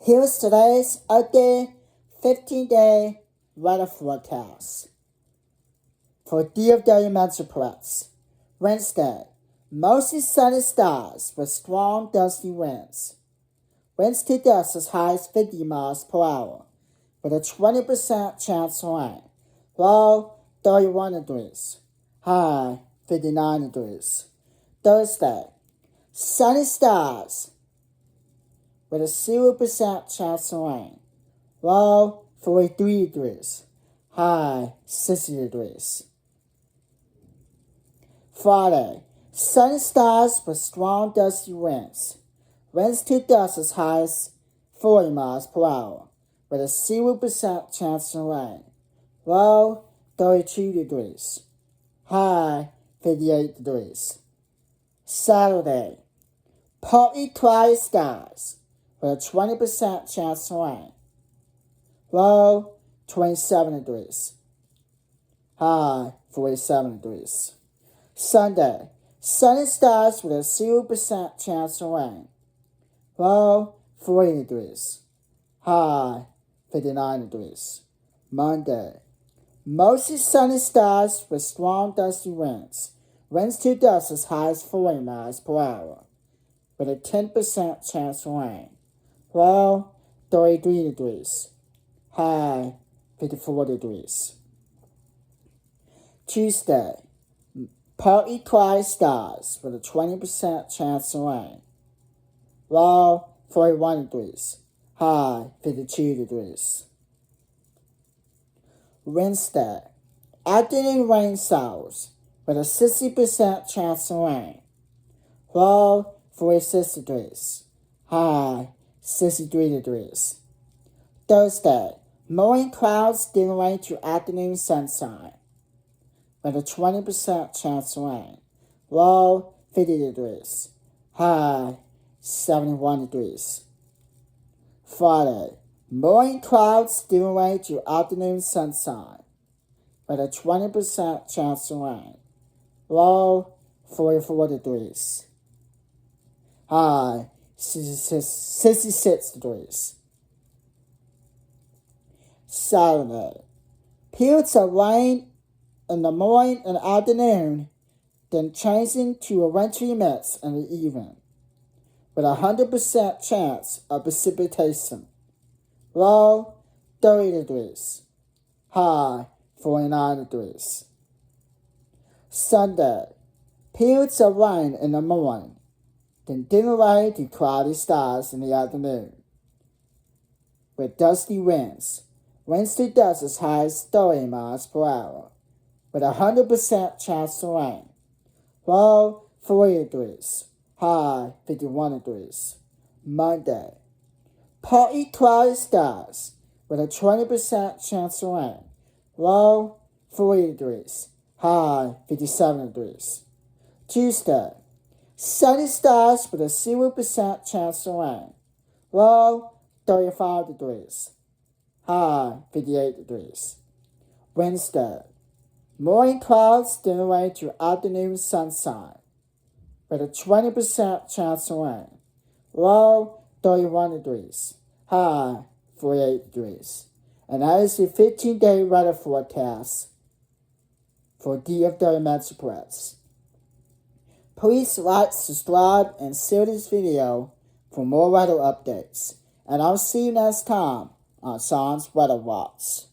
Here's today's updated 15-day weather forecast. For DFW Metroplex, Wednesday, mostly sunny skies with strong gusty winds. Winds to gusts as high as 50 miles per hour, with a 20% chance of rain. Low 31 degrees, high 59 degrees. Thursday, sunny skies with a 0% chance of rain. Low 43 degrees, high 60 degrees. Friday, sunny skies with strong gusty winds. Winds to gusts as high as 40 miles per hour, with a 0% chance of rain. Low 32 degrees, high 58 degrees. Saturday, partly cloudy skies with a 20% chance of rain. Low 27 degrees, high 47 degrees. Sunday, sunny skies with a 0% chance of rain. Low 40 degrees, high 59 degrees. Monday, mostly sunny skies with strong gusty winds. Winds to gusts as high as 40 miles per hour, with a 10% chance of rain. Low 33 degrees, high 54 degrees. Tuesday, partly cloudy skies with a 20% chance of rain. Low 41 degrees, high 52 degrees. Wednesday, afternoon rain showers with a 60% chance of rain. Low 46 degrees, high 63 degrees. Thursday, morning clouds giving way to afternoon sunshine with a 20% chance of rain. Low 50 degrees, high 71 degrees. Friday, morning clouds giving way to afternoon sunshine with a 20% chance of rain. Low 44 degrees, high 66 degrees. Saturday, periods of rain in the morning and afternoon, then changing to a wintry mix in the evening, with a 100% chance of precipitation. Low 30 degrees, high 49 degrees. Sunday, periods of rain in the morning, then giving way to cloudy skies in the afternoon, with dusty winds. Winds to gusts as high as 30 miles per hour, with a 100% chance of rain. Low 40 degrees, high 51 degrees. Monday, partly cloudy skies with a 20% chance of rain. Low 40 degrees, high 57 degrees. Tuesday, sunny skies with a 0% chance of rain. Low 35 degrees, high 58 degrees. Wednesday, morning clouds giving way to afternoon sunshine with a 20% chance of rain. Low 31 degrees, high 48 degrees. And that is the 15-day weather forecast for DFW Metroplex. Please like, subscribe, and share this video for more weather updates. And I'll see you next time on Sean's Weather Watch.